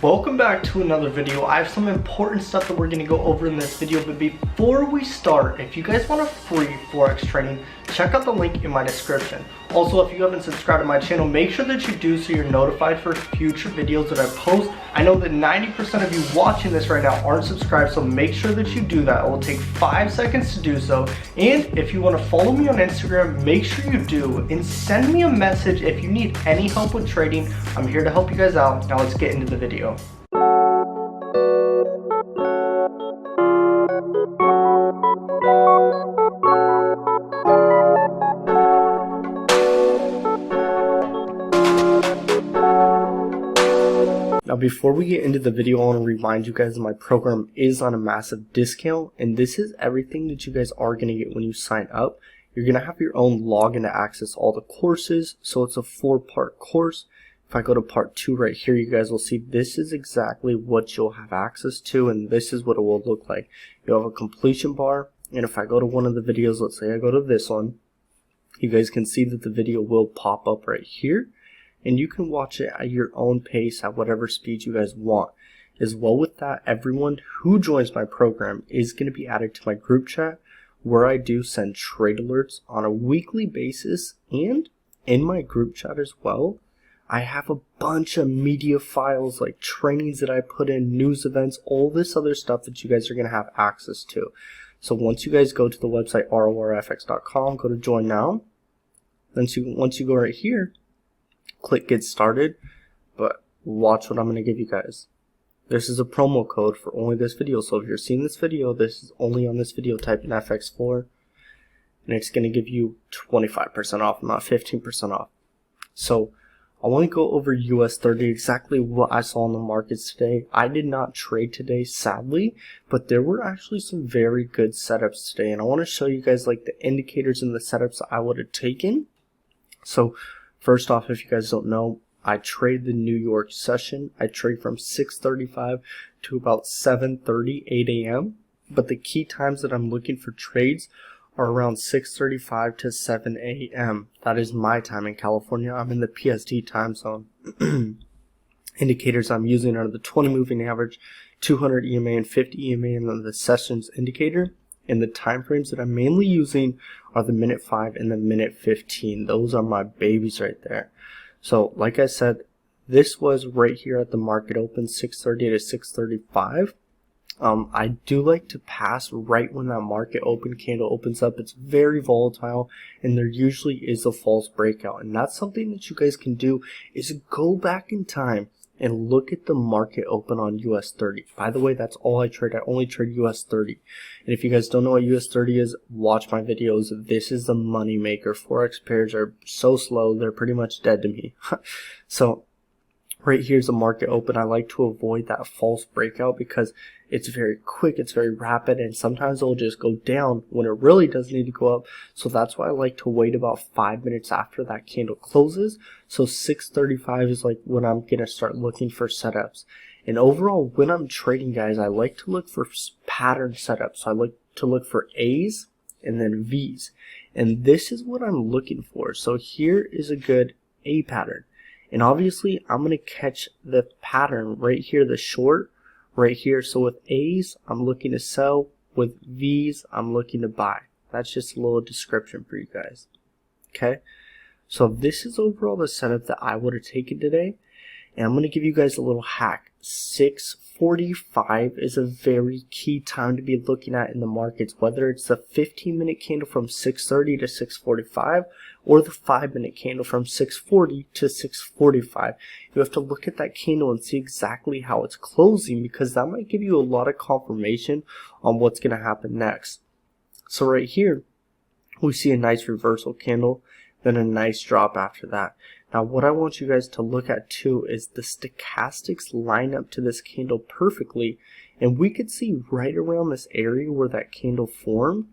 Welcome back to another video. I have some important stuff that we're going to go over in this video, but before we start, if you guys want a free forex training, check out the link in my description. Also, if you haven't subscribed to my channel, make sure that you do so you're notified for future videos that I post. I know that 90% of you watching this right now aren't subscribed, so make sure that you do that. It will take 5 seconds to do so. And if you want to follow me on Instagram, make sure you do, and send me a message if you need any help with trading. I'm here to help you guys out. Now let's get into the video. Now before we get into the video, I want to remind you guys that my program is on a massive discount, and this is everything that you guys are going to get when you sign up. You're going to have your own login to access all the courses, so it's a 4-part course. If I go to part 2 right here, you guys will see this is exactly what you'll have access to, and this is what it will look like. You'll have a completion bar, and if I go to one of the videos, let's say I go to this one, you guys can see that the video will pop up right here. And you can watch it at your own pace at whatever speed you guys want. As well with that, everyone who joins my program is going to be added to my group chat, where I do send trade alerts on a weekly basis. And in my group chat as well, I have a bunch of media files like trainings that I put in, news events, all this other stuff that you guys are going to have access to. So once you guys go to the website rorfx.com, go to join now. Then once you go right here, click get started, but watch what I'm going to give you guys. This is a promo code for only this video, so if you're seeing this video, this is only on this video. Type in FX4 and it's going to give you 25% off, not 15% off. So I want to go over US30, exactly what I saw in the markets today. I did not trade today, sadly, but there were actually some very good setups today, and I want to show you guys like the indicators and the setups that I would have taken. So first off, if you guys don't know, I trade the New York session. I trade from 6:35 to about 7:30, 8 a.m. But the key times that I'm looking for trades are around 6:35 to 7 a.m. That is my time in California. I'm in the PST time zone. Indicators I'm using are the 20 moving average, 200 EMA, and 50 EMA, and then the sessions indicator. And the time frames that I'm mainly using are the minute 5 and the minute 15. Those are my babies right there. So like I said, this was right here at the market open, 6:30 to 6:35. I do like to pass right when that market open candle opens up. It's very volatile, and there usually is a false breakout. And that's something that you guys can do, is go back in time and look at the market open on US30. By the way, that's all I trade. I only trade US30. And if you guys don't know what US30 is, watch my videos. This is the money maker. Forex pairs are so slow, they're pretty much dead to me. So right here's the market open. I like to avoid that false breakout because it's very quick, it's very rapid, and sometimes it'll just go down when it really does need to go up. So that's why I like to wait about 5 minutes after that candle closes. So 6:35 is like when I'm gonna start looking for setups. And overall, when I'm trading, guys, I like to look for pattern setups. So I like to look for A's and then V's, and this is what I'm looking for. So here is a good A pattern, and obviously I'm gonna catch the pattern right here, the short right here. So with A's, I'm looking to sell. With V's, I'm looking to buy. That's just a little description for you guys. Okay, so this is overall the setup that I would have taken today, and I'm going to give you guys a little hack. 6:45 is a very key time to be looking at in the markets, whether it's the 15-minute candle from 6:30 to 6:45 or the 5-minute candle from 6:40 to 6:45. You have to look at that candle and see exactly how it's closing, because that might give you a lot of confirmation on what's going to happen next. So right here, we see a nice reversal candle, then a nice drop after that. Now what I want you guys to look at too is the stochastics line up to this candle perfectly, and we could see right around this area where that candle formed,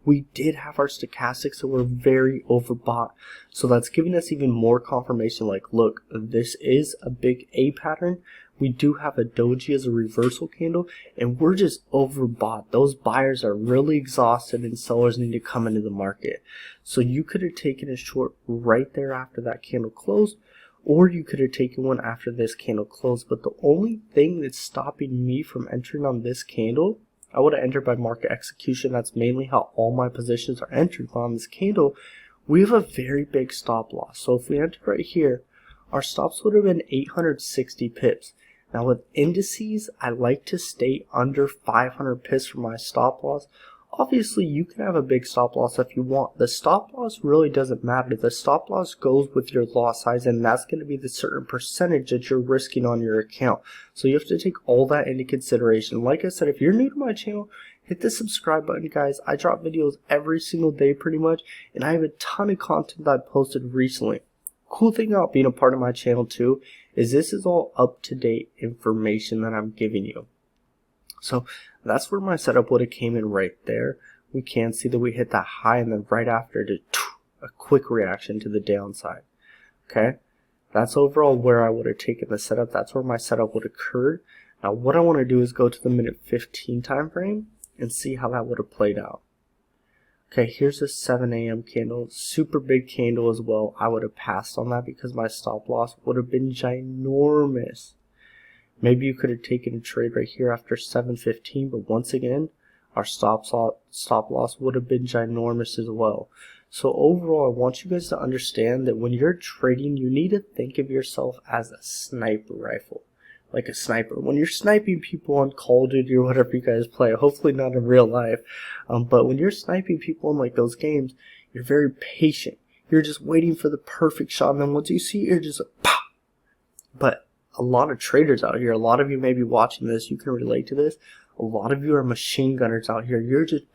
we did have our stochastics that were very overbought. So that's giving us even more confirmation, like, look, this is a big A pattern. We do have a doji as a reversal candle, and we're just overbought. Those buyers are really exhausted, and sellers need to come into the market. So you could have taken a short right there after that candle closed, or you could have taken one after this candle closed. But the only thing that's stopping me from entering on this candle, I would have entered by market execution. That's mainly how all my positions are entered. But on this candle, we have a very big stop loss. So if we entered right here, our stops would have been 860 pips. Now with indices, I like to stay under 500 pips for my stop loss. Obviously, you can have a big stop loss if you want. The stop loss really doesn't matter. The stop loss goes with your loss size, and that's going to be the certain percentage that you're risking on your account. So you have to take all that into consideration. Like I said, if you're new to my channel, hit the subscribe button, guys. I drop videos every single day pretty much, and I have a ton of content that I posted recently. Cool thing about being a part of my channel too is this is all up-to-date information that I'm giving you. So that's where my setup would have came in right there. We can see that we hit that high, and then right after it, a quick reaction to the downside. Okay, that's overall where I would have taken the setup. That's where my setup would have occurred. Now what I want to do is go to the minute 15 time frame and see how that would have played out. Okay, here's a 7 a.m. candle, super big candle as well. I would have passed on that because my stop loss would have been ginormous. Maybe you could have taken a trade right here after 7:15, but once again, our stop loss would have been ginormous as well. So overall, I want you guys to understand that when you're trading, you need to think of yourself as a sniper rifle. Like a sniper. When you're sniping people on Call of Duty or whatever you guys play, hopefully not in real life, but when you're sniping people in like those games, you're very patient. You're just waiting for the perfect shot, and then once you see it, you're just like, pop! But a lot of traders out here, a lot of you may be watching this, you can relate to this. A lot of you are machine gunners out here. You're just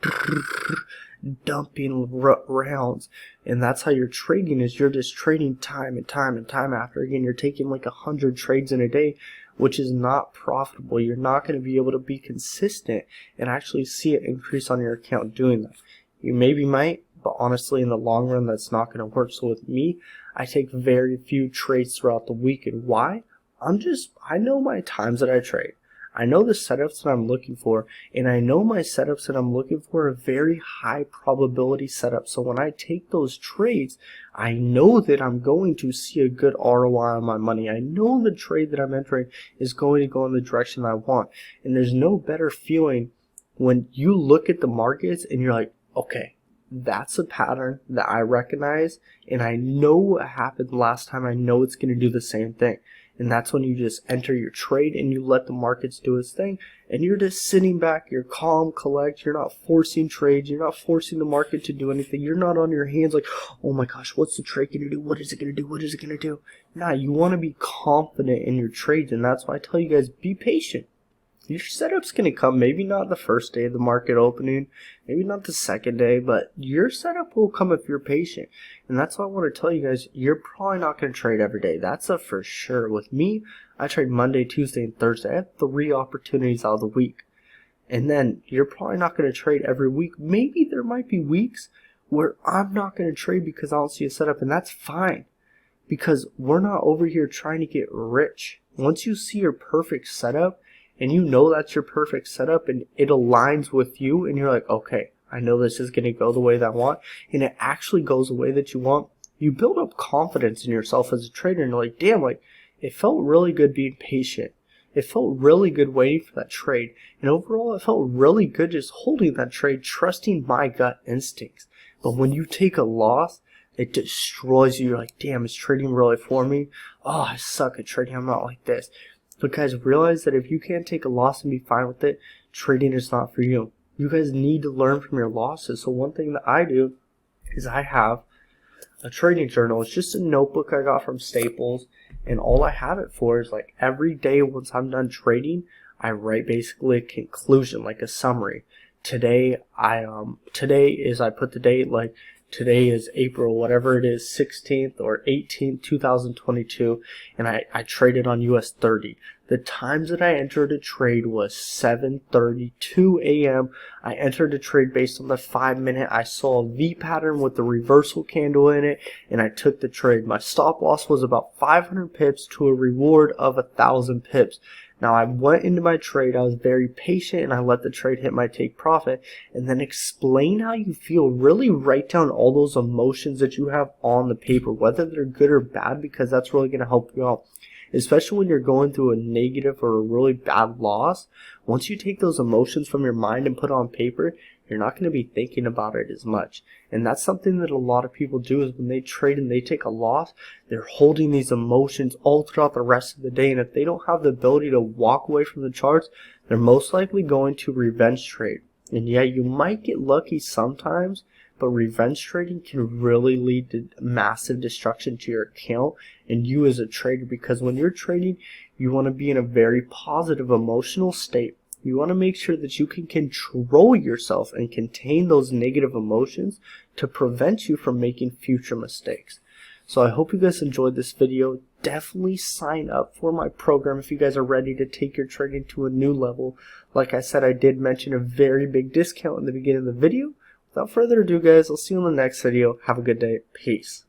dumping rounds, and that's how you're trading. Is you're just trading time and time and time after again. You're taking like 100 trades in a day, which is not profitable. You're not going to be able to be consistent and actually see an increase on your account doing that. You maybe might, but honestly in the long run that's not going to work. So with me, I take very few trades throughout the week. And why? I know my times that I trade. I know the setups that I'm looking for, and I know my setups that I'm looking for are very high probability setups. So when I take those trades, I know that I'm going to see a good ROI on my money. I know the trade that I'm entering is going to go in the direction I want. And there's no better feeling when you look at the markets and you're like, okay, that's a pattern that I recognize, and I know what happened last time. I know it's going to do the same thing. And that's when you just enter your trade and you let the markets do its thing, and you're just sitting back, you're calm, collect, you're not forcing trades, you're not forcing the market to do anything, you're not on your hands like, oh my gosh, what's the trade going to do, what is it going to do, what is it going to do? Nah, you want to be confident in your trades, and that's why I tell you guys, be patient. Your setup's going to come, maybe not the first day of the market opening, maybe not the second day, but your setup will come if you're patient. And that's why I want to tell you guys, you're probably not going to trade every day. That's a for sure. With me, I trade Monday, Tuesday, and Thursday. I have 3 opportunities out of the week. And then you're probably not going to trade every week. Maybe there might be weeks where I'm not going to trade because I don't see a setup, and that's fine. Because we're not over here trying to get rich. Once you see your perfect setup, and you know that's your perfect setup, and it aligns with you, and you're like, okay, I know this is going to go the way that I want, and it actually goes the way that you want, you build up confidence in yourself as a trader, and you're like, damn, like, it felt really good being patient. It felt really good waiting for that trade, and overall, it felt really good just holding that trade, trusting my gut instincts. But when you take a loss, it destroys you. You're like, damn, is trading really for me? Oh, I suck at trading. I'm not like this. But guys, realize that if you can't take a loss and be fine with it, trading is not for you. You guys need to learn from your losses. So one thing that I do is I have a trading journal. It's just a notebook I got from Staples, and all I have it for is like every day once I'm done trading, I write basically a conclusion, like a summary. Today I put the date, like today is April, whatever it is, 16th or 18th, 2022, and I traded on US30. The times that I entered a trade was 7:32 a.m. I entered a trade based on the 5-minute. I saw a V pattern with the reversal candle in it, and I took the trade. My stop loss was about 500 pips to a reward of 1,000 pips. Now I went into my trade, I was very patient, and I let the trade hit my take profit, and then explain how you feel. Really write down all those emotions that you have on the paper, whether they're good or bad, because that's really going to help you out. Especially when you're going through a negative or a really bad loss, once you take those emotions from your mind and put it on paper, you're not going to be thinking about it as much. And that's something that a lot of people do, is when they trade and they take a loss, they're holding these emotions all throughout the rest of the day. And if they don't have the ability to walk away from the charts, they're most likely going to revenge trade. And yeah, you might get lucky sometimes, but revenge trading can really lead to massive destruction to your account and you as a trader, because when you're trading, you want to be in a very positive emotional state. You want to make sure that you can control yourself and contain those negative emotions to prevent you from making future mistakes. So I hope you guys enjoyed this video. Definitely sign up for my program if you guys are ready to take your trading to a new level. Like I said, I did mention a very big discount in the beginning of the video. Without further ado, guys, I'll see you in the next video. Have a good day. Peace.